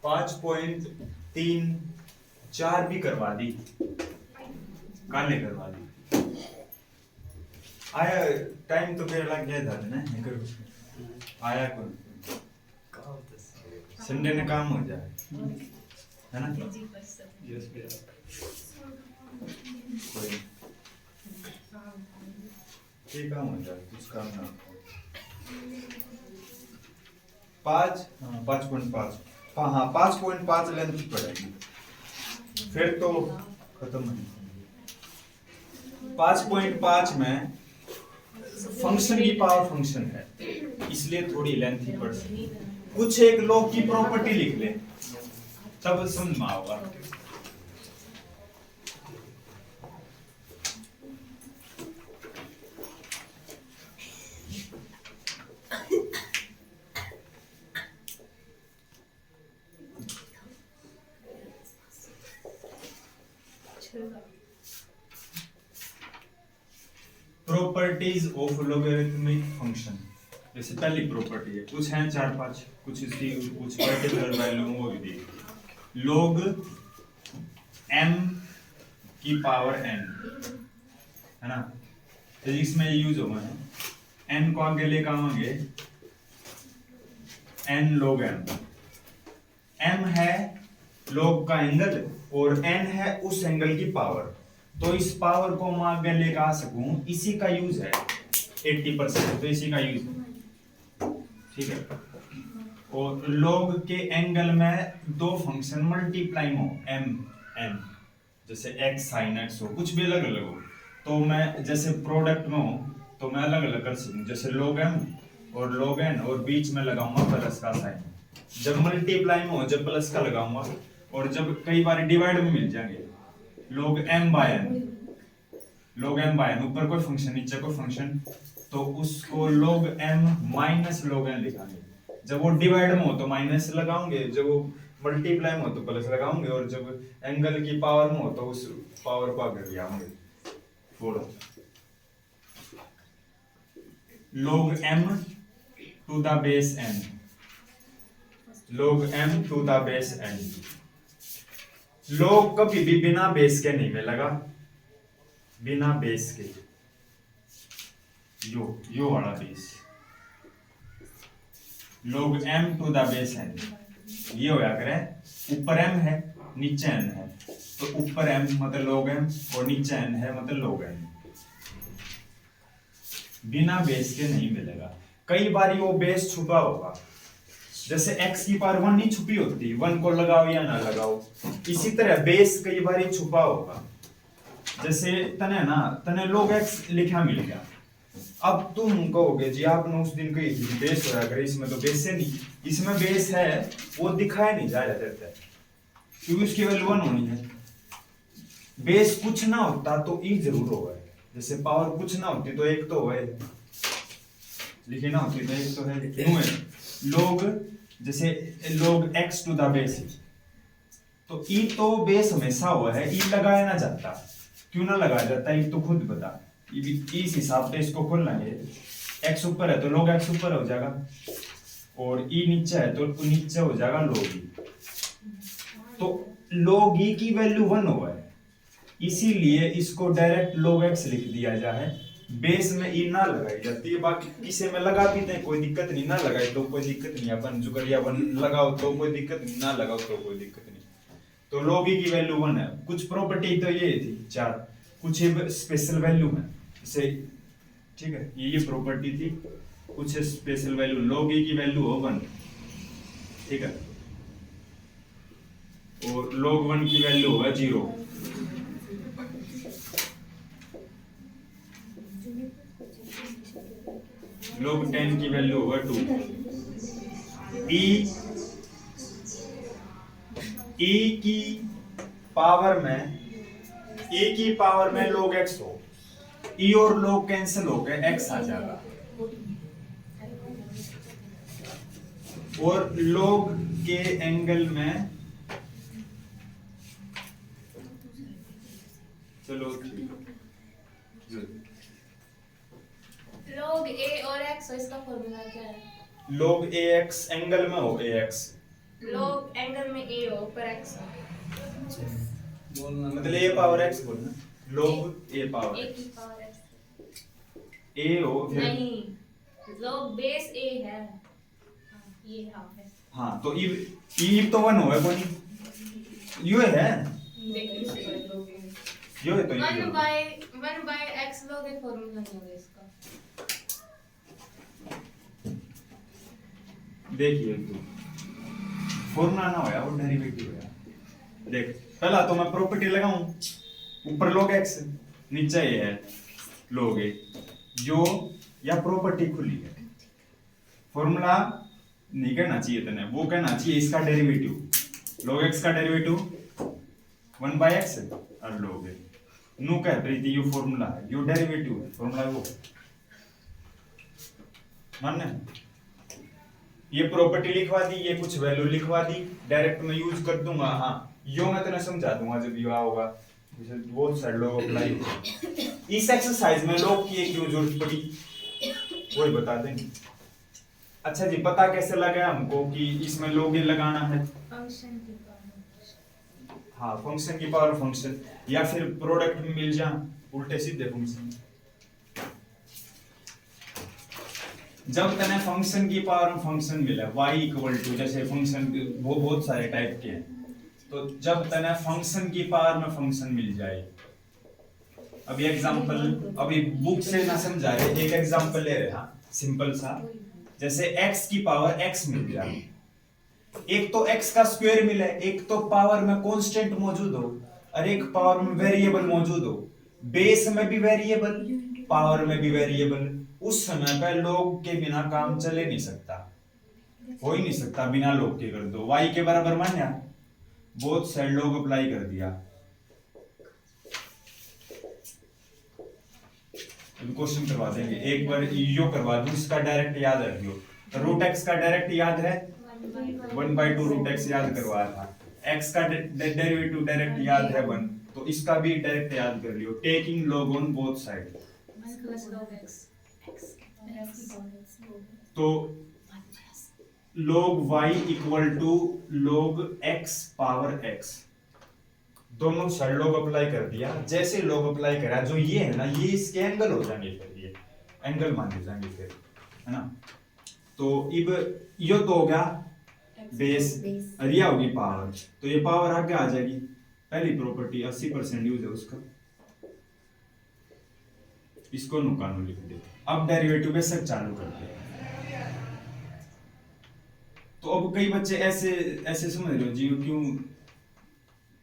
5.34 भी करवा दी, काले करवा दी। आया टाइम तो फिर लग गया था ना, आया कौन संडे ने काम हो जाए है ना। कोई ये काम हो जाए कुछ काम ना। 5.5 हाँ 5.5 लेंथ पड़ेगी फिर तो खत्म है। 5.5 में फंक्शन की पावर फंक्शन है इसलिए थोड़ी लेंथ ही पड़ सकती। कुछ एक लॉग की प्रॉपर्टी लिख ले तब समझ में आएगा। प्रॉपर्टीज ऑफ लॉगरिथमिक फंक्शन, जैसे पहली प्रॉपर्टी है, कुछ हैं 4-5, कुछ इसकी कुछ पर्टिकुलर वैल्यू वो भी दी। log m की पावर n है ना, फिजिक्स में यूज होगा है। n को आगे लेकर आएंगे n log m। m है log का एंगल और n है उस एंगल की पावर, तो इस पावर को मैं आगे लेकर आ सकूं, इसी का यूज है 80%, तो इसी का यूज है ठीक है। और log के एंगल में दो फंक्शन मल्टीप्लाई हो m n, जैसे x sin x हो, कुछ भी अलग अलग हो, तो मैं जैसे प्रोडक्ट में हो तो मैं अलग अलग कर सकूं, जैसे log m और log n और बीच में लगाऊंगा प्लस का साइन। जब मल्टीप्लाई में हो जब प्लस का लगाऊंगा, और जब कई बार डिवाइड में मिल जाएंगे log m by n, log m by n ऊपर कोई फंक्शन नीचे कोई फंक्शन, तो उसको log m minus log n लिखाएंगे। जब वो डिवाइड में हो तो माइनस लगाओगे, जब वो मल्टीप्लाई में हो तो प्लस लगाओगे, और जब एंगल की पावर में हो तो उस पावर को आगे ले आओगे। log m to the base n, log m to the base n। log कभी भी बिना बेस के नहीं मिलेगा, बिना बेस के, यो वाला base, log m to the base n ये होया करे, ऊपर m है नीचे n है, तो ऊपर m मतलब log m और नीचे n है मतलब log n, बिना बेस के नहीं मिलेगा। कई बार वो बेस छुपा होगा, जैसे x की पावर 1 नहीं छुपी होती, 1 को लगाओ या ना लगाओ, इसी तरह बेस कई बार छुपा होगा। जैसे तने log x लिखा मिल गया, अब तुम कहोगे जी आपने उस दिन कही थी बेस होया करे, इसमें तो बेस है नहीं, इसमें बेस है वो दिखाया नहीं जा रहा था क्योंकि उसकी वैल्यू 1 होनी है। बेस कुछ ना होता तो ई जरूर होगा, जैसे पावर कुछ ना होती तो एक तो है, लिखी ना होती तो एक तो है, क्यों है log, जैसे log x to the base, तो ई तो बेस हमेशा हुआ है, ई लगाया ना जाता, क्यों ना लगाया जाता ई तो खुद बता, इस हिसाब से इसको खोल लेंगे, x ऊपर है तो log x ऊपर हो जाएगा, और e नीचे है तो नीचे हो जाएगा log e, तो log e की वैल्यू 1 हुआ है, इसीलिए इसको डायरेक्ट log x लिख दिया जाए, बेस में e ना लगाई जाती है, बाकी किसी में लगा भी दें कोई दिक्कत नहीं, ना लगाए तो कोई दिक्कत नहीं, अपन जुगड़िया 1 लगाओ तो कोई दिक्कत नहीं, ना लगाओ तो कोई दिक्कत नहीं। तो log e की वैल्यू 1 है। कुछ प्रॉपर्टी तो ये थी 4, कुछ स्पेशल वैल्यू है जैसे, ठीक है ये प्रॉपर्टी थी, कुछ स्पेशल वैल्यू, log e की वैल्यू हो 1, ठीक है, और log 1 की वैल्यू होगा 0, log 10 की वैल्यू होगा 2, e की पावर में log x हो, e और log कैंसिल हो गए, x आ जाएगा, और log के एंगल में, चलो log a और x, इसका फॉर्मूला क्या है? log ax एंगल में हो ax, log एंगल में a हो पर x हो। मतलब a पावर x बोलना, log a power a x, की पावर x a हो फिर नहीं, log बेस a है। हाँ, ये है। हाँ तो ई तो 1 होगा कोई यो है, यो है तो वन ई बाय एक्स log एक फॉर्मूला नहीं होगा इसका। देखिए तो फॉर्मूला ना होया वो डेरिवेटिव होया। देख पहला तो मैं प्रॉपर्टी लगाऊं, ऊपर log x नीचे ये है log a, जो या प्रॉपर्टी खुली है, फॉर्मूला नहीं कहना चाहिए तने, वो कहना चाहिए इसका डेरिवेटिव, log x का डेरिवेटिव 1 बाय x और log a नु कह प्रीति यो फॉर्मूला है, यो डेरिवेटिव है, फॉर्मूला वो मानना है। ये प्रॉपर्टी लिखवा दी, ये कुछ वैल्यू लिखवा दी, डायरेक्ट मैं यूज कर दूंगा। हाँ यो मैं तेने समझा दूंगा जब यो होगा, बहुत सारे लोग अप्लाई इस एक्सरसाइज में लोग की क्यों जरूरत पड़ी वही बता देंगे। अच्छा जी, पता कैसे लगा हमको कि इसमें लोग लगाना है? फंक्शन की पावर। हाँ फंक्शन की पावर फंक्शन, या फिर प्रोडक्ट में मिल जा उल्टे सीधे फंक्शन। जब तने फंक्शन की पावर में फंक्शन मिला y इक्वल टू, जैसे फंक्शन वो बहुत सारे टाइप के हैं, तो जब तने फंक्शन की पावर में फंक्शन मिल जाए, अभी एग्जांपल अभी बुक से ना समझा रहे, एक एग्जांपल ले रहे हैं सिंपल सा, जैसे x की पावर x मिल गया, एक तो x का स्क्वायर मिला, एक तो पावर में कांस्टेंट मौजूद हो और एक पावर में वेरिएबल मौजूद हो, बेस में भी वेरिएबल पावर में भी वेरिएबल, उस समय पे लोग के बिना काम चले नहीं सकता, हो ही नहीं सकता बिना लोग के। कर दो y के बराबर मान्या, बहुत सारे लोग अप्लाई कर दिया। क्वेश्चन करवा देंगे एक बार, यो करवा दूं, इसका डायरेक्ट याद रखियो, रूट एक्स का डायरेक्ट याद है 1/2 रूट एक्स याद करवाया था, x का डेरिवेटिव डायरेक्ट याद है 1, तो इसका भी डायरेक्ट याद कर लियो, taking log on both side. तो log y equal to log x power x, दोनों साइड log अप्लाई कर दिया। जैसे log अप्लाई करा, जो ये है ना, ये इसके एंगल हो जाएंगे, फिर ये एंगल माने जाएंगे फिर, है ना। तो अब यो तो हो गया बेस और ये होगी पावर, तो ये पावर आगे आ जाएगी, पहली प्रॉपर्टी 80% यूज है उसका, इसको नुकानो लिख दे। अब डेरिवेटिव बेशक चालू करते हैं। तो अब कई बच्चे ऐसे ऐसे समझ रहे हो जी, क्यों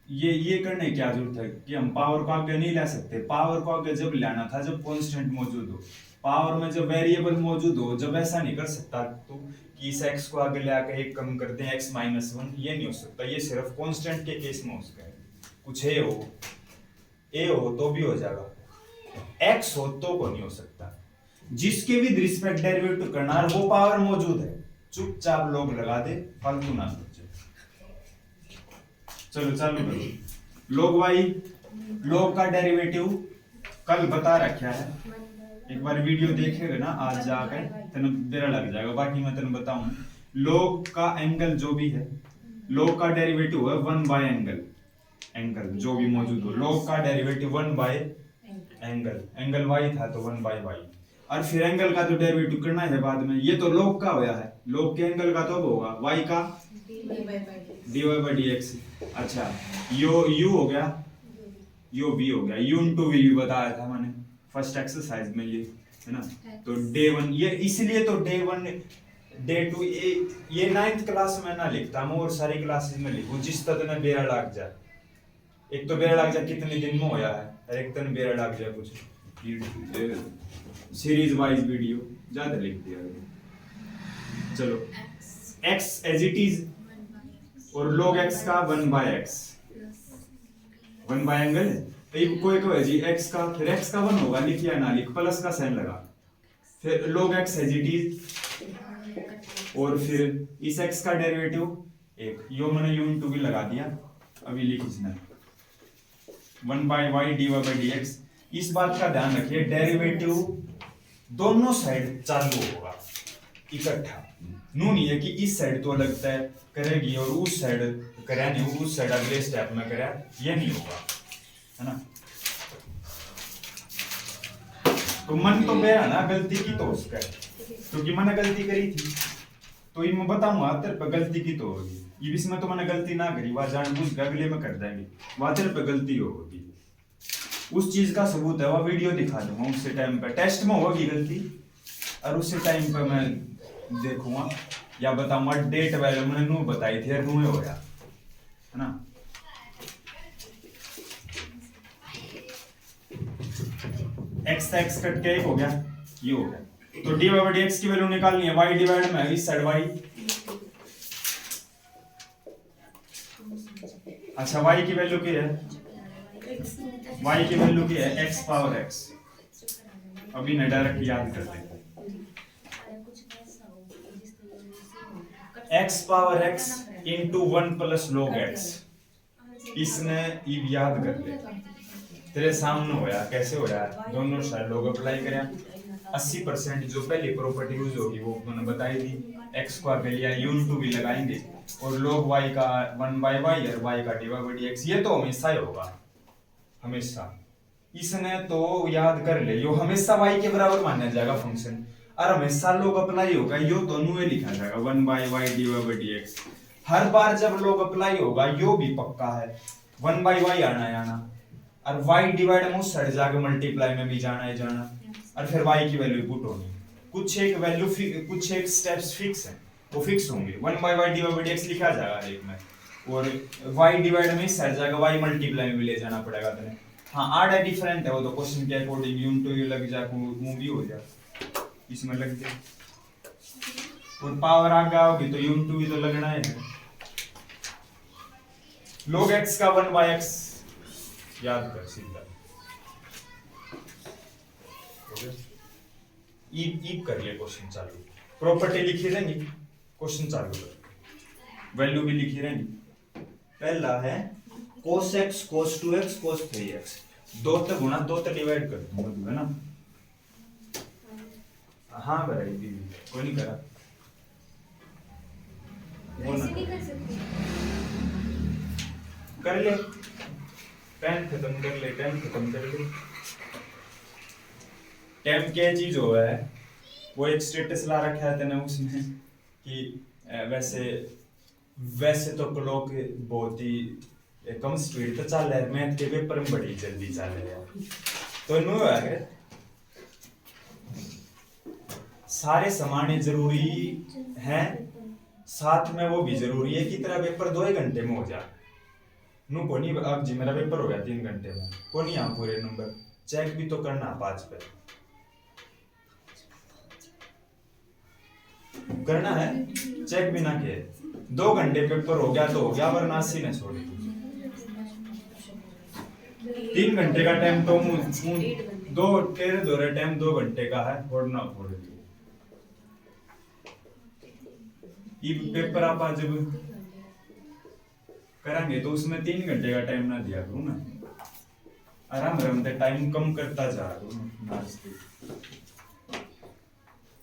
ये करने की क्या जरूरत है कि हम पावर को आगे नहीं ला सकते? पावर को आगे जब लाना था जब कांस्टेंट मौजूद हो, पावर में जब वेरिएबल मौजूद हो, जब ऐसा नहीं कर सकता तो कि इस x को आगे ले आकर एक कम करते हैं x - 1, ये नहीं हो सकता। ये सिर्फ कांस्टेंट के केस में हो सकता है, कुछ a हो तो भी हो जाएगा, x हो तो को नहीं हो सकता। जिसके भी रिस्पेक्ट डेरिवेटिव करना है वो पावर मौजूद है, चुपचाप लोग लगा दे, फालतू ना सोचे। चलो चालू करो। log y, log का डेरिवेटिव कल बता रखा है, एक बार वीडियो देखेगा ना आज जाकर तेन बेरा लग जाएगा, बाकी मैं तेन बताऊं। log का एंगल जो भी है, log का डेरिवेटिव है 1 बाय एंगल जो भी मौजूद हो, log का डेरिवेटिव 1 बाय एंगल y था तो 1 बाय y, और फिर एंगल का तो डेरिवेटिव करना है बाद में। ये तो log का होया है, log के एंगल का तो अब होगा y का dy by dx। अच्छा यो u हो गया, यो v हो गया, u into v भी बताया था मैंने फर्स्ट एक्सरसाइज में, ये है ना। तो डे 1 ये इसलिए तो डे 1 डे 2 ये 9th क्लास में ना लिखता, मैं और सारी क्लासेस में लिखूं जिस तरह ने बेरा लग जाए। एक तो बेरा लग जाए कितने दिन में होया है, और एक दिन बेरा लग जाए कुछ सीरीज वाइज वीडियो ज्यादा लिख दिया। चलो x एज इट इज, और log x का 1 बाय x, 1 बाय एंगल है, तो कोई को है जी x का, फिर x का 1 होगा, लिख या ना लिख, प्लस का साइन लगा, फिर log x as it is, और फिर इस x का डेरिवेटिव एक, यो मैंने u into v लगा दिया, अभी लिख इसने 1 bye y dy by dx। इस बात का ध्यान रखिए डेरिवेटिव दोनों साइड चालू होगा, इकट्ठा। नू नहीं है कि इस साइड तो अलग तय करेगी और उस साइड करे नहीं, उस साइड अगले स्टेप में करे, ये नहीं होगा, है ना। तो मन तो गया ना, गलती की तो उसका, क्योंकि मैंने गलती करी थी, तो ये मैं बताऊंगा तेरे पे गलती की तो होगी, ये इसमें तो मैंने गलती ना करी, वह जानबूझ के अगले में कर देंगे, वह तेरे पे गलती होगी। उस चीज का सबूत है, वह वीडियो दिखा दूंगा, उसी टाइम पे टेस्ट में होगी गलती, और उसी टाइम पे मैं देखूंगा या बताऊंगा डेट वैल्यू मैंने नू बताई थी, नू हो गया, है ना। एक्स एक्स कट के एक हो गया, ये हो गया, तो डी बाई डी एक्स की वैल्यू निकालनी है, वाई डिवाइड में इस साइड वाई, अच्छा वाई की वैल्यू क्या है, वाई की वैल्यू क्या है, एक्स पावर एक्स, अभी न डायरेक्ट याद कर लेंगे, x power x into 1 plus log x, इसने ये याद कर ले, तेरे सामने होया, कैसे होया, दोनों साइड लोग अप्लाई करें, 80% जो पहली प्रॉपर्टी यूज होगी वो मैंने बताई थी, एक्स स्क्वायर के लिए यून टू भी लगाएंगे, और log y का 1 बाई वाई और y का डिवाइड बाई एक्स, ये तो हमेशा ही होगा, हमेशा, इसने तो याद कर ले, यो हमेशा y के बराबर माना जाएगा फंक्शन, और हमेशा लोग अप्लाई होगा, यो तो नुए लिखा जाएगा 1 by y divide by x, हर बार जब लोग अप्लाई होगा यो भी पक्का है, 1 बाई वाई आना है आना, और y डिवाइड में उस साइड जाके मल्टीप्लाई में भी जाना है जाना, और फिर y की वैल्यू पुट होनी, कुछ एक वैल्यू कुछ एक स्टेप्स फिक्स है, वो फिक्स होंगे, 1 by y divide by x लिखा जाएगा एक में, और y डिवाइड में इस साइड जाके y मल्टीप्लाई में भी ले जाना पड़ेगा तुम्हें, हाँ आड़ा डिफरेंट है वो तो, क्वेश्चन के अकॉर्डिंग यून टू यू लग जाए, मूवी हो जाए, इसमें लग जाए, और पावर आगे आओगी तो यून टू भी तो लगना है, log x का 1 बाई एक्स याद कर सीधा, ईप करिए क्वेश्चन चालू, प्रॉपर्टी लिखी रहेंगी, क्वेश्चन चालू कर, वैल्यू भी लिखी रहेंगी, पहला है cos x cos 2x cos 3x, दो तो गुणा दो तो डिवाइड कर दूंगा, है ना, हाँ कराई दीदी, कोई नहीं करा, ऐसे नहीं कर सकते, कर ले, पेन खत्म कर ले, टाइम खत्म कर ले, टाइम क्या चीज हो है, वो एक स्टेटस ला रखा है तेने उसमें कि वैसे वैसे तो क्लॉक बहुत ही कम स्पीड पे चल रहा है, मैथ के पेपर में बड़ी जल्दी चल रहा है, तो नो है सारे समाने जरूरी हैं, साथ में वो भी जरूरी है कि तेरा पेपर 2 घंटे में हो जाए, नो को नहीं, अब जी मेरा पेपर हो गया 3 घंटे में, को नहीं यहाँ पूरे नंबर चेक भी तो करना 5 पे करना है, चेक भी ना किए, 2 घंटे पेपर हो गया तो हो गया, वरना 80 ने छोड़, 3 घंटे का टाइम तो दो तेरे दो टाइम 2 घंटे का है, फोड़ना फोड़ ये पेपर आप आज जब करेंगे तो उसमें 3 घंटे का टाइम ना दिया करूँ ना, आराम आराम से टाइम कम करता जा रहा हूँ,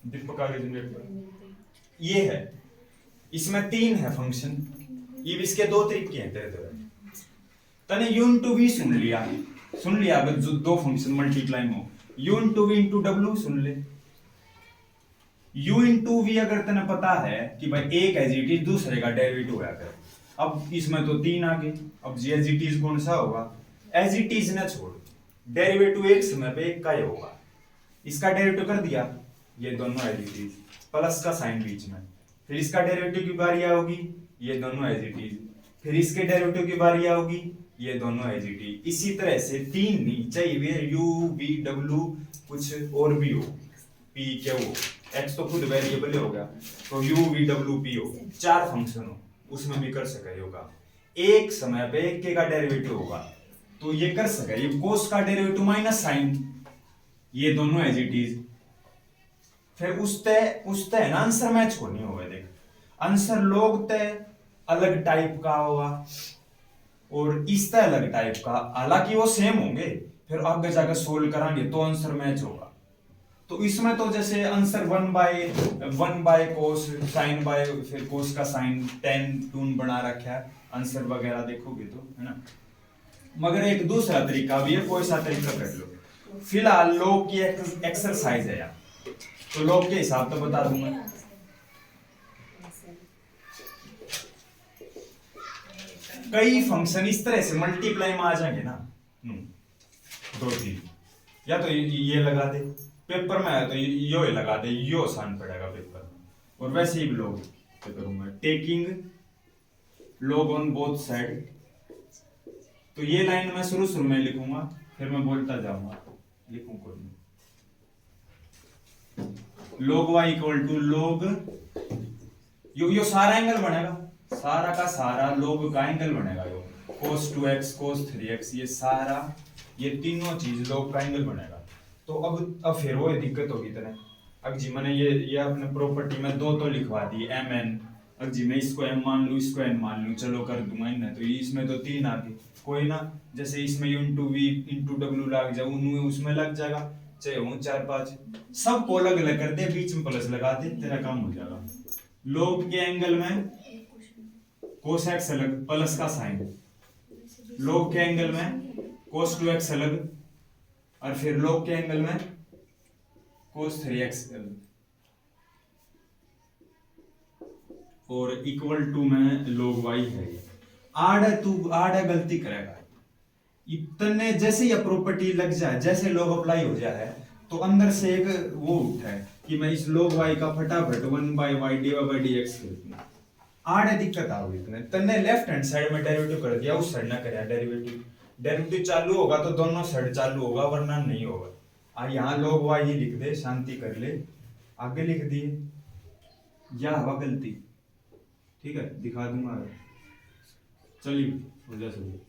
दीपक आगे जनरेट ये है, इसमें 3 है फंक्शन, ये इसके 2 तरीके हैं तेरे तरह, तने यून टू वी सुन लिया अगर जो 2 फंक्शन मल्टीप्लाई में हो, यून टू वी इंटू डब्ल्यू सुन ले, u इंटू वी अगर तने पता है कि भाई एक एज इट इज दूसरे का डेरिवेटिव होया कर, अब इसमें तो 3 आ गए, अब जी एज इट इज कौन सा होगा, एज इट इज ना छोड़, डेरिवेटिव एक समय पे एक का ही होगा, इसका डेरिवेटिव कर दिया, ये दोनों एज इट इज, प्लस का साइन बीच में, फिर इसका डेरिवेटिव की बारी आओगी, ये दोनों एज इट इज, फिर इसके डेरिवेटिव की बारी आओगी, ये दोनों एज इट इज, इसी तरह से 3 नहीं चाहिए, यू वी डब्ल्यू कुछ और भी हो, पी क्यू हो, एक्स तो खुद वेरिएबल हो गया, तो यू वी डब्ल्यू पी हो, 4 फंक्शन हो, उसमें भी कर सके होगा, एक समय पे एक के का डेरिवेटिव होगा, तो ये कर सके, ये कोस का डेरिवेटिव माइनस साइन, ये दोनों एज इट इज, फिर उसते ना आंसर मैच को नहीं होगा, देख आंसर लोग ते अलग टाइप का होगा और इसते अलग टाइप का, हालांकि वो सेम होंगे, फिर आगे जाकर सोल्व करांगे तो आंसर मैच होगा, तो इसमें तो जैसे आंसर 1/1 कोस साइन बाय फिर कोस का साइन टेन टून बना रखा है, आंसर वगैरह देखोगे तो, है ना। मगर एक दूसरा तरीका भी है, कोई सा तरीका कर लो। फिलहाल लोग की एक्सरसाइज है यार, तो लोग के हिसाब तो बता दूंगा। कई फंक्शन इस तरह से मल्टीप्लाई में आ जाएंगे ना, 2 3, या तो ये लगा दे, पेपर में है तो यो ही लगा दे, यो आसान पड़ेगा पेपर में। और वैसे ही लोग करूंगा taking log on both side, तो ये लाइन मैं शुरू में लिखूंगा, फिर मैं बोलता जाऊंगा, लिखूं कोई log y equal to log, यो सारा एंगल बनेगा, सारा का सारा log का एंगल बनेगा, यो cos 2x cos 3x, ये सारा ये तीनों चीज log का एंगल बनेगा। तो अब फिर वो दिक्कत होगी तरह, अब जी मैंने ये अपने प्रॉपर्टी में 2 तो लिखवा दी mn, अब जी मैं इसको m मान लूं इसको n मान लूं, चलो कर दूंगा इन्हें, तो इसमें तो 3 आ गए, कोई ना, जैसे इसमें इंटू v इंटू w लग जाए, उसमें लग जाएगा, चाहे हूँ 4 5, सबको अलग अलग कर दे, बीच में प्लस लगा दे, तेरा काम हो जाएगा। log के एंगल में cos x अलग प्लस का साइन, log के एंगल में cos 2x अलग, और फिर log के एंगल में cos 3x अलग, और इक्वल टू में log y है। आड़ गलती करेगा, इतने जैसे ये प्रॉपर्टी लग जाए, जैसे log अप्लाई हो जाए, तो अंदर से एक वो उठा है कि मैं इस log y का फटाफट 1/y dx कर दूं, आड़े दिक्कत आ गई इतने, तन्ने लेफ्ट हैंड साइड में डेरिवेटिव कर दिया, उस साइड ना करे डेरिवेटिव चालू होगा तो दोनों साइड चालू होगा, वरना नहीं होगा। आ यहाँ log y ही लिख दे, शांति कर ले, आगे लिख दिए, या हवा गलती, ठीक है दिखा दूंगा, चलिए हो जा सके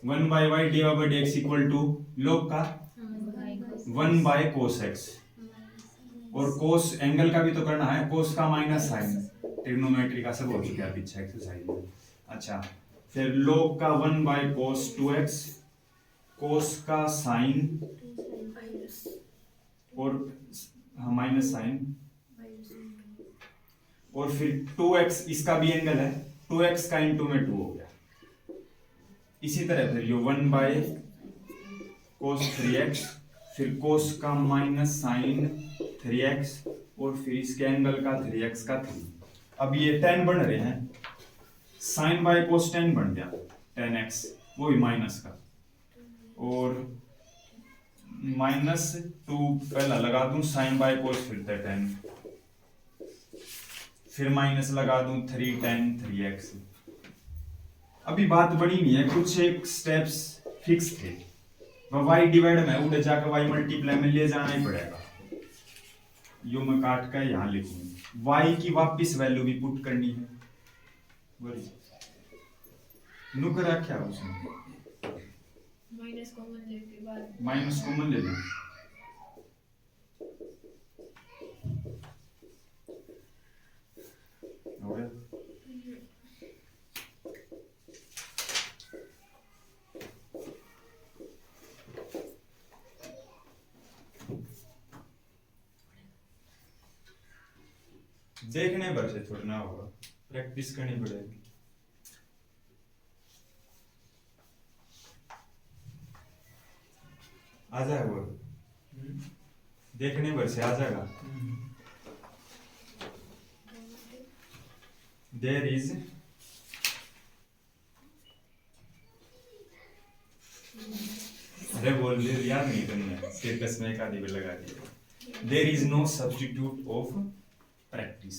1/y dx equal to log का 1 cos x, और cos एंगल का भी तो करना है, cos का माइनस साइन, ट्रिग्नोमेट्री का सब हो चुका पीछे एक्सरसाइज में। अच्छा, फिर log का 1 cos 2x, cos का साइन और माइनस साइन, और फिर 2x इसका भी एंगल है, 2x का इंटू में 2 हो गया। इसी तरह फिर ये 1 cos 3x, फिर cos का माइनस साइन 3x, और फिर इसके एंगल का 3x का 3। अब ये 10 बन रहे हैं, साइन बाय cos 10 बन गया 10x, वो भी माइनस का, और -2 पहला लगा दूं साइन बाय cos फिर 10, फिर माइनस लगा दूं 3 10 3x। अभी बात बड़ी नहीं है, कुछ एक स्टेप्स फिक्स थे, y डिवाइड में उधर जाकर y मल्टीप्लाई में ले जाना ही पड़ेगा, यो मैं काट कर यहाँ लिखूंगा, y की वापस वैल्यू भी पुट करनी है, नुकरा क्या उसमें माइनस कॉमन लेके बाद माइनस कॉमन ले लें, हो गया। देखने भर से छोड़ना होगा, प्रैक्टिस करनी पड़ेगी। आ जाए वो देखने भर से आ जाएगा। देयर इज अरे बोल याद नहीं तुमने, स्टेटस में एक आदि भी लगा दिया, there is no substitute of practice.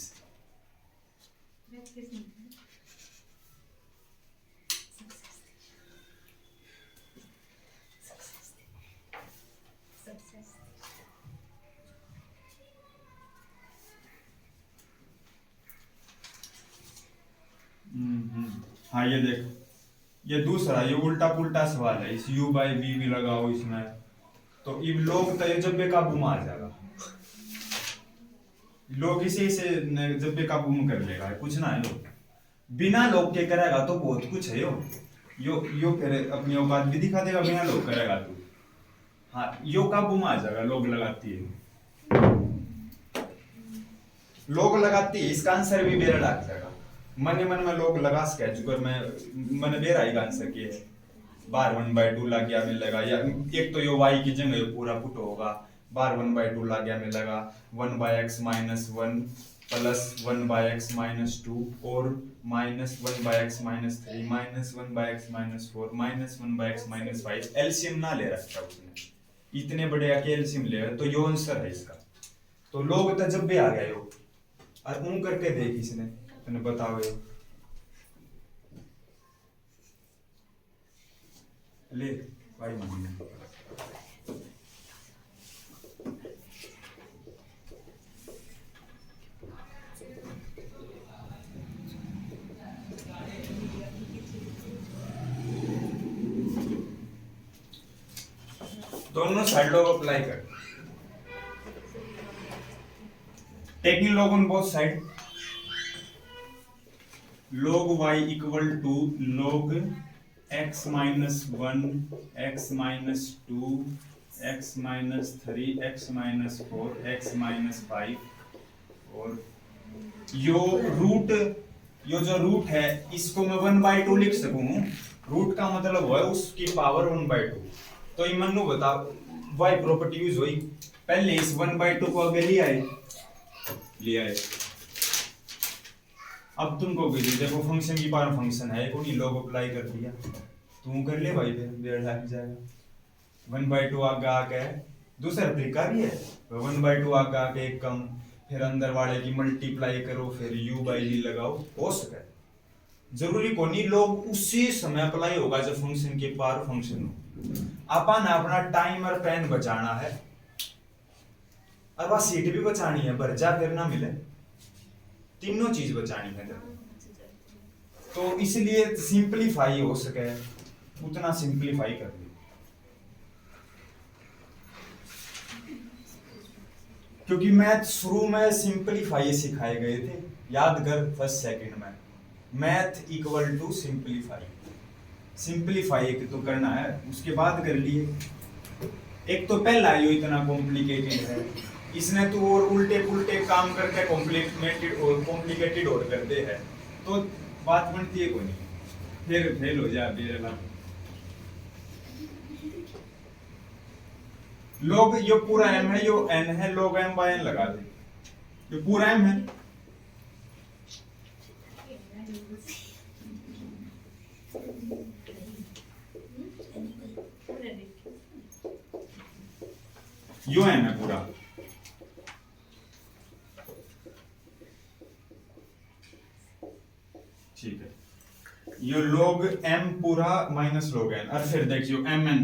हाँ ये देख, ये दूसरा ये उल्टा पुल्टा सवाल है, इस u बाई v भी लगाओ इसमें, तो इब लोग तो जब पे काबू में आ जाएगा, लोग इसी से जब पे काबू में कर लेगा, कुछ ना है लोग बिना लोग के करेगा तो बहुत कुछ है यो फिर अपनी औकात भी दिखा देगा, बिना लोग करेगा तो हाँ यो काबू में आ जाएगा, लोग लगाती है लोग लगाती है, इसका आंसर भी बेरा लग जाएगा। मन मन में लोग लगा सके जुगर में मन बेरा ही आंसर के है। बार 1/2 लग गया में लगा, या एक तो यो y की जगह पूरा पुट होगा, बार 1/2 लग गया में लगा 1/x - 1 प्लस 1/x - 2 और -1/x - 3 -1/x - 4 -1/x - 5। एलसीएम ना ले रखा उसने, इतने बड़े आके एलसीएम ले तो यो आंसर है इसका। तो लोग तो जब भी आ गए हो और ऊं करके देख इसने तने बताओ यो ले भाई मान दोनों साइड लोग अप्लाई कर, taking log on both side, log y equal to log x minus 1 x minus 2 x minus 3 x minus 4 x minus 5 और यो रूट, यो जो रूट है इसको मैं 1/2 लिख सकूं। रूट का मतलब है उसकी पावर 1/2। तो ये मनु बता y प्रॉपर्टी यूज हुई, पहले इस 1/2 को आगे लिया है। अब तुमको भी देखो फंक्शन की पावर फंक्शन है कोई लोग अप्लाई कर दिया, तू कर ले भाई, फिर बेड़ लग जाएगा। 1/2 आगे आके दूसरा तरीका भी है, 1/2 आगे आके एक कम, फिर अंदर वाले की मल्टीप्लाई करो, फिर u बाई v लगाओ, हो सके। जरूरी को नहीं लोग उसी समय अप्लाई होगा जब फंक्शन के पावर फंक्शन हो। अपन अपना टाइम और पेन बचाना है और वह सीट भी बचानी है, भर जा फिर ना मिले, तीनों चीज बचानी है। तो इसलिए सिंपलीफाई हो सके उतना सिंपलीफाई कर ली, क्योंकि मैथ शुरू में सिंपलीफाई सिखाए गए थे, याद कर फर्स्ट सेकंड में math equal to simplify. Simplify एक तो करना है, उसके बाद कर लिए। एक तो पहला यो इतना कॉम्प्लिकेटेड है, इसने तो और उल्टे पुल्टे काम करके कॉम्प्लिकेटेड और करते हैं, तो बात बनती है को नहीं, फिर फेल हो जाए मेरे। लोग यो पूरा m है, यो n है, log m by n लगा दे, यो पूरा m है। यो m है पूरा, ठीक है। यो log m पूरा माइनस log n, और फिर देखियो mn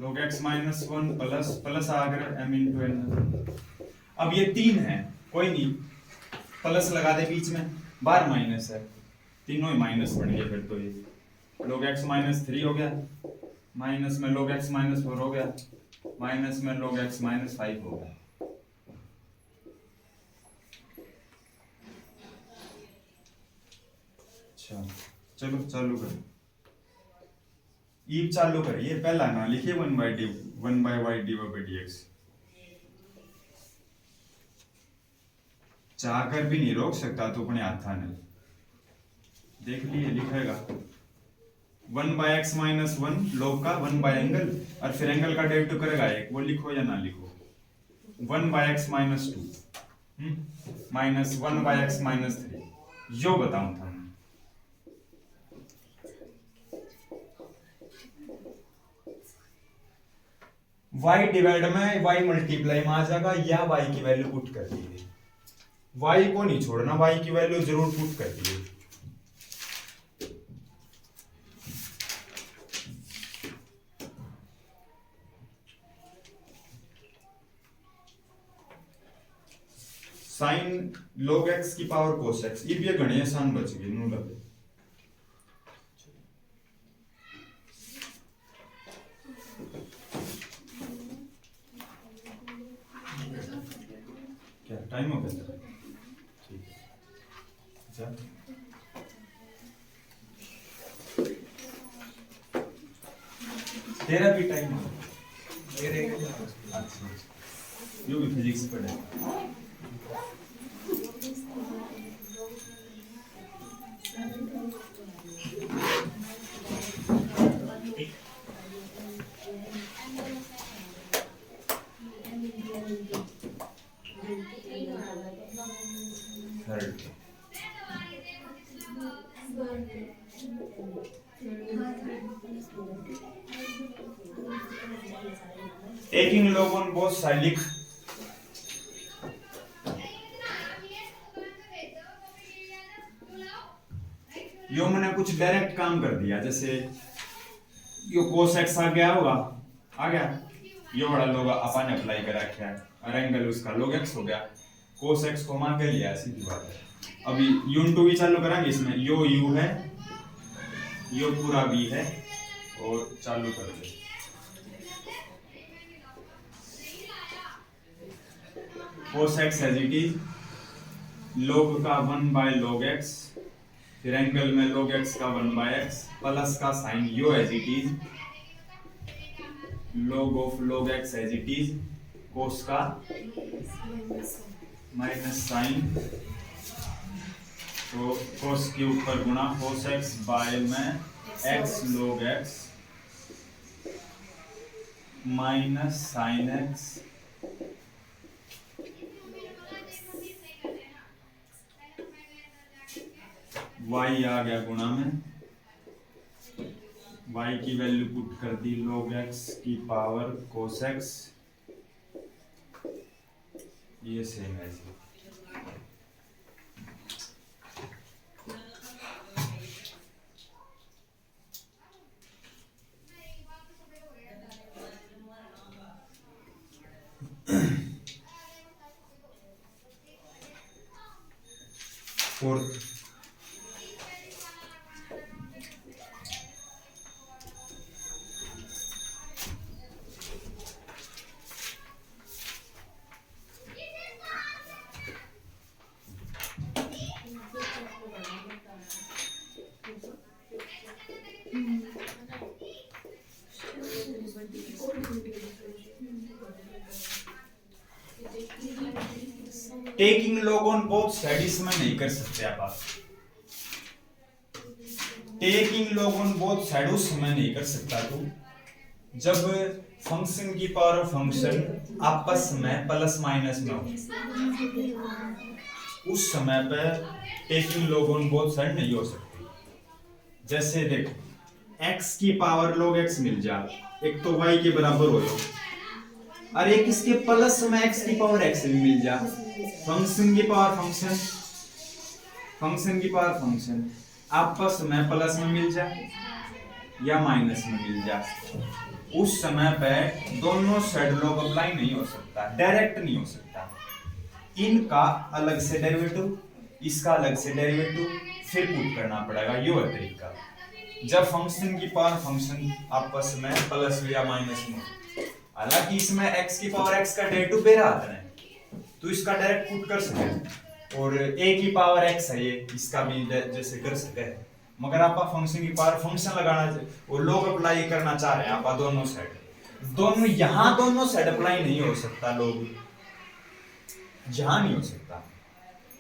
log x - 1 प्लस आ गया m into n। अब ये 3 है, कोई नहीं, प्लस लगा दे बीच में, बार माइनस है, तीनों ही माइनस बन गए। फिर तो ये log x - 3 हो गया, माइनस में log x - 4 हो गया, माइनस में log x - 5 हो गया। अच्छा चलो चालू कर, ईब चालू करिए, पहला ना लिखिए 1/y dx। चाहकर भी नहीं रोक सकता तो अपने हाथ था नहीं, देख लिए लिखेगा 1/x - 1 log का 1 बाय एंगल, और फिर एंगल का डेरिवेटिव करेगा एक, वो लिखो या ना लिखो, 1/x - 2 माइनस 1/x - 3, यो बताऊं था। y डिवाइड में y मल्टीप्लाई में आ जाएगा, या y की वैल्यू पुट कर दीजिए, y को नहीं छोड़ना, y की वैल्यू जरूर पुट कर दीजिए। साइन log x की पावर cos x, ये भी गणित आसान बच गई नू लगे। क्या टाइम हो गया? ठीक है, अच्छा तेरा भी टाइम हो, अच्छा यो भी फिजिक्स पढ़े। Third taking log on both sides लिख। यो मैंने कुछ डायरेक्ट काम कर दिया, जैसे यो cos x आ गया होगा, आ गया यो बड़ा लोग अपन अप्लाई कर रखा है और एंगल उसका log x हो गया, cos x को मान के लिया, सीधी बात है। अभी u भी चालू करेंगे, इसमें यो u है, यो पूरा v है और चालू कर दे। cos x as it is, log का 1 बाय log x, फिर एंगल में log x का 1 बाय x प्लस का साइन यो as it is, log of log x as it इज, cos का माइनस साइन, तो cos के ऊपर गुणा cos x बाय में x log x minus sine x y आ गया गुणा में, y की वैल्यू पुट कर दी log x की पावर cos x, ये सेम है। Fourth taking log on both sides इसमें नहीं कर सकते आप। Taking log on both sides उस समय नहीं कर सकता तू जब फंक्शन की पावर ऑफ फंक्शन आपस में प्लस माइनस में हो, उस समय पे taking log on both sides नहीं हो सकती। जैसे देख x की पावर log x मिल जा, एक तो y के बराबर हो और एक इसके प्लस में x की पावर x भी मिल जा, फंक्शन की पावर फंक्शन, फंक्शन की पावर फंक्शन आपस में प्लस में मिल जाए या माइनस में मिल जाए, उस समय पे दोनों साइड log अप्लाई नहीं हो सकता, डायरेक्ट नहीं हो सकता। इनका अलग से डेरिवेटिव, इसका अलग से डेरिवेटिव फिर पुट करना पड़ेगा, यो है तरीका। जब फंक्शन की पावर फंक्शन आपस में प्लस या माइनस में, हालांकि इसमें x की पावर x का डेरिवेटिव बेरा आता है तो इसका डायरेक्ट पुट कर सके, और a की पावर x है ये, इसका भी जैसे कर सके, मगर आप फंक्शन की पावर फंक्शन लगाना और log अप्लाई करना चाह रहे हैं आप दोनों साइड, दोनों यहाँ दोनों साइड अप्लाई नहीं हो सकता, log यहाँ नहीं हो सकता।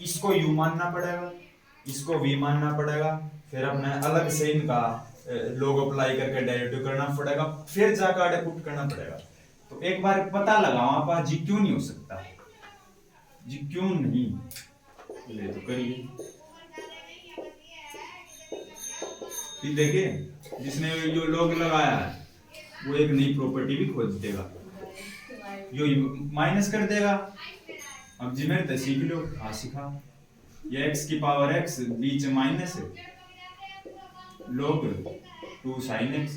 इसको u मानना पड़ेगा, इसको v मानना पड़ेगा, फिर अपने अलग से इनका log अप्लाई करके डेरिवेटिव करना पड़ेगा, फिर जाकर पुट करना पड़ेगा। तो एक बार पता लगाओ आप जी क्यों नहीं हो सकता, जी क्यों नहीं, ले तो करिए। देखिए जिसने जो log लगाया है वो एक नई प्रॉपर्टी भी खोज देगा, यो माइनस कर देगा। अब जी मेरे सीख लो, हाँ सिखा, ये x की पावर x बीच में माइनस है, log 2 sin x,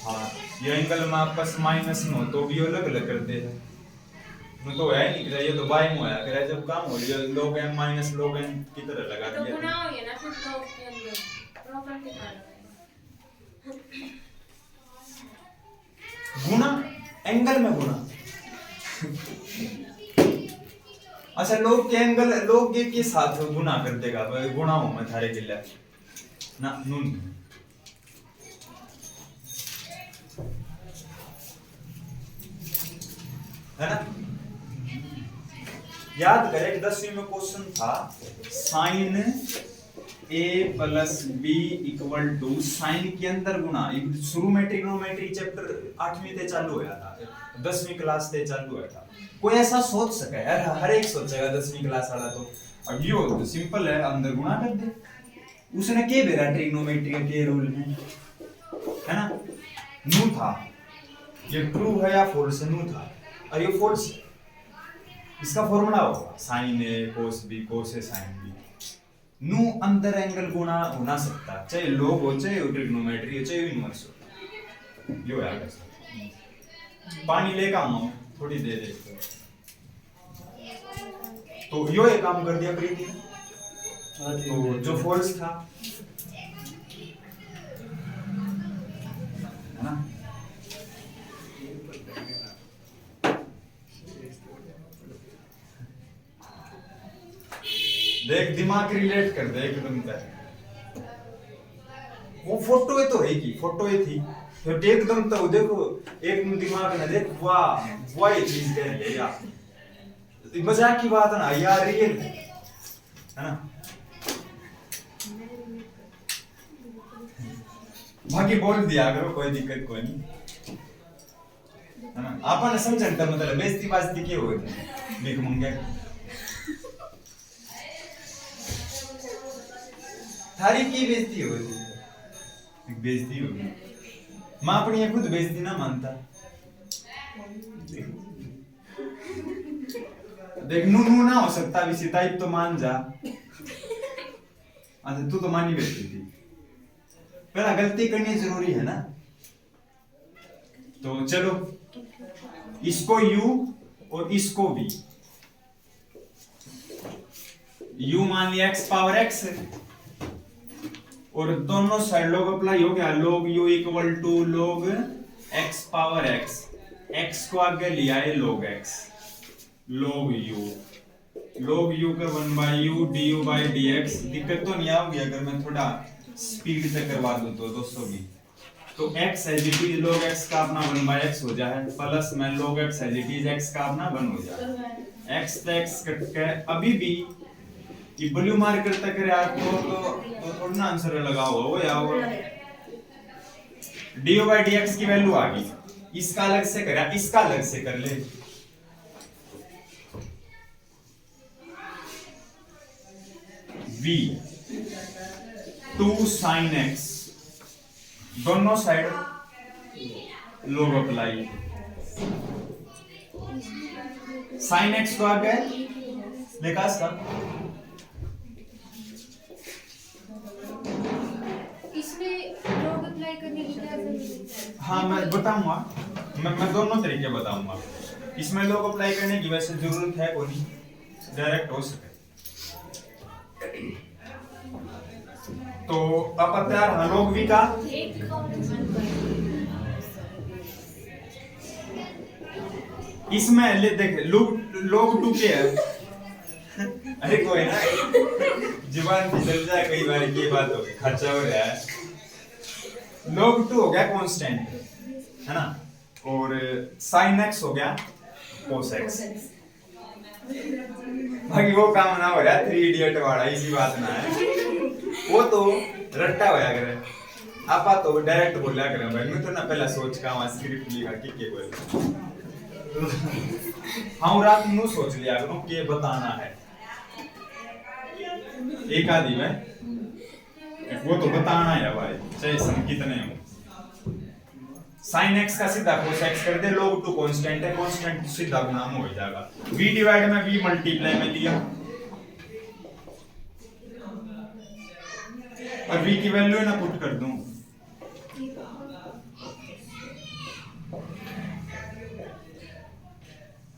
हाँ ये एंगल में आपस माइनस में हो तो भी अलग अलग कर दे है, तो है नहीं कि ये तो बाई में आया फिर जब काम हो ये log n minus log n की तरह लगा दिया, तो गुना हो गया ना फिर log के अंदर प्रॉपर्टी आ रहा है, गुना एंगल में गुना। अच्छा log के एंगल log के साथ गुना कर देगा, गुना हो मैं थारे के लिए ना नून। है ना। याद करें 10वीं में क्वेश्चन था sine a plus b equal to sine के अंदर गुणा। शुरू में ट्रिग्नोमेट्री चैप्टर 8वीं ते चालू होया था, 10वीं क्लास ते चालू होया था। कोई ऐसा सोच सके यार, हर एक सोचेगा 10वीं क्लास वाला तो अब यो तो सिंपल है, अंदर गुणा कर दे। उसने के बेरा ट्रिग्नोमेट्री के रूल में, है ना। नू था, ये ट्रू है या फॉल्स है, नू था और ये फॉल्स है। इसका फॉर्मूला होगा साइन ए कोस बी कोस ए साइन बी। नू अंदर एंगल गुणा हो ना सकता, चाहे लोग हो चाहे ट्रिग्नोमेट्री हो चाहे इनवर्स हो। यो याद पानी लेकर आऊं थोड़ी देर देखो। तो यो एक काम कर दिया प्रीति ने, तो जो फॉल्स था, है ना। देख दिमाग रिलेट कर दे एकदम तक। वो फोटो है तो है की फोटो है थी तो एकदम तो देखो एक दिमाग ने देख वाह वाह ये चीज कह रही है यार, मजाक की बात है ना यार, रियल है ना। बाकी बोल दिया करो, कोई दिक्कत कोई नहीं, है ना। आपने समझन का मतलब बेइज्जती बाजती के हुए थे भीख मंगे थारी की बेइज्जती हो गई, बेइज्जती हो गई। मैं अपनी खुद बेइज्जती ना मानता। देख नू नू ना हो सकता विसी टाइप तो मान जा। अच्छा तू तो मानी बैठी थी, पहला गलती करनी जरूरी है ना। तो चलो इसको u और इसको v, u मान लिया x पावर x और दोनों साइड log अप्लाई हो गया, log u equal to log x power x, x को आगे लिया है log x, log u का 1/u du by dx। दिक्कत तो नहीं आओगी अगर मैं थोड़ा स्पीड से करवा दूं तो दोस्तों की। तो x है जी log x का अपना 1/x हो जाए, प्लस में log x है जी x का अपना 1 हो जाए। x तो x कट के अभी भी ये ब्लू मार्कर तक रे यार तो थोड़ा ना आंसर लगा हुआ वो या वो du by dx की वैल्यू आ गई। इसका अलग से कर, इसका अलग से कर ले। v 2 sin x, दोनों side log apply, sin x को आ गया विकास का। इसमें log अप्लाई करने की क्या जरूरत है? हाँ मैं बताऊंगा, मैं दोनों तरीके बताऊंगा। इसमें log अप्लाई करने की वैसे जरूरत है कोई नहीं, डायरेक्ट हो सके। तो अब तैयार हाँ log v का इसमें ले देख log 2 के है। अरे कोई ना जुबान फिसल जाए कई बार, ये बात हो खर्चा हो रहा है। log 2 हो गया कांस्टेंट, है ना, और sin x हो गया cos x। बाकी वो काम ना हो रहा 3 इडियट वाला, इसी बात ना है वो तो रट्टा होया करे। आपा तो डायरेक्ट बोला करे भाई, मैं तो ना पहला सोच का वहां स्क्रिप्ट लिखा के बोल। हाँ रात में सोच लिया करो कि बताना है एक आदि में, वो तो बताना है भाई चाहे सम कितने हो। sin x का सीधा cos x कर दे, log 2 कांस्टेंट है, कांस्टेंट सीधा गुणा में हो जाएगा। v डिवाइड में v मल्टीप्लाई में लिया और v की वैल्यू ना पुट कर दूं।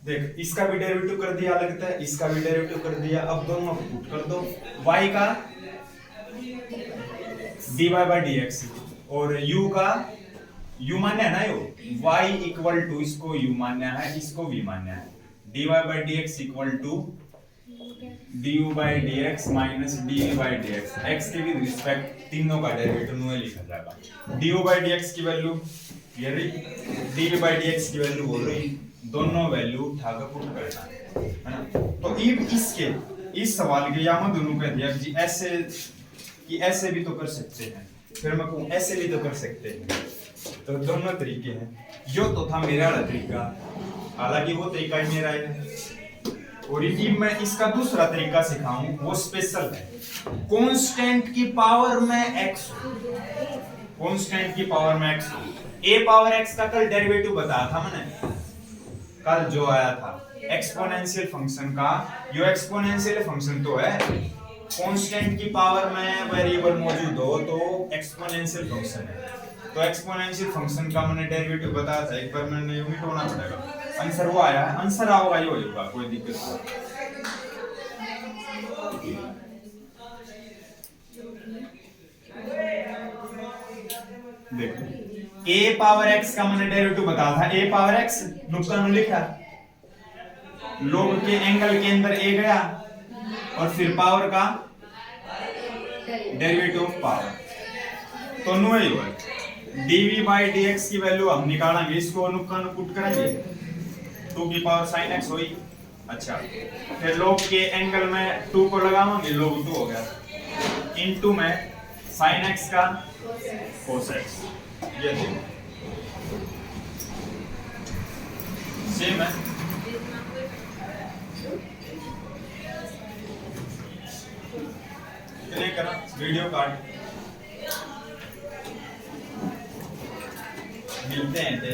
देख इसका भी डेरिवेटिव कर दिया लगता है, इसका भी डेरिवेटिव कर दिया, अब दोनों को पुट कर दो। y का dy by dx और u का u मान्य है ना, यो y इक्वल टू इसको u मान्य है, इसको v मान्य है। dy by dx equal to du by dx minus dv by dx। x के भी रिस्पेक्ट तीनों का डेरिवेटिव नो लिखा जाएगा। du by dx की वैल्यू ये डी बाई डी एक्स की वैल्यू बोल रही, दोनों वैल्यू उठाकर पुट करना है ना। तो इसके इस सवाल के या मैं दोनों कह दिया जी ऐसे कि ऐसे भी तो कर सकते हैं, फिर मैं कहूँ ऐसे भी तो कर सकते हैं, तो दोनों तरीके हैं। यो तो था मेरा वाला तरीका, हालांकि वो तरीका ही मेरा है। और ये मैं इसका दूसरा तरीका सिखाऊं, वो स्पेशल है। कांस्टेंट की पावर में x, कांस्टेंट की पावर में x, a पावर x का कल डेरिवेटिव बताया था मैंने, कल जो आया था एक्सपोनेंशियल फंक्शन का। यो एक्सपोनेंशियल फंक्शन तो है, कांस्टेंट की पावर में वेरिएबल मौजूद हो तो एक्सपोनेंशियल फंक्शन है। तो एक्सपोनेंशियल फंक्शन का मैंने डेरिवेटिव बताया था, एक बार मैंने मिटाना पड़ेगा। आंसर वो आया है, आंसर आओगा ये होगा, कोई दिक्कत नहीं। देखो a पावर x का मैंने डेरिवेटिव बताया था, a पावर x नुकसान लिखा, लोग के एंगल के अंदर a गया और फिर पावर का डेरिवेटिव ऑफ पावर, तो नो ही हुआ। dv बाई dx की वैल्यू हम निकालेंगे, इसको नुकसान पुट करेंगे, 2 की पावर sin x हुई। अच्छा, फिर लोग के एंगल में 2 को लगावांगे, लोग 2 हो गया, इनटू में sin x का cos x, ये देखो सेम है। चलिए करा वीडियो काट, मिलते हैं।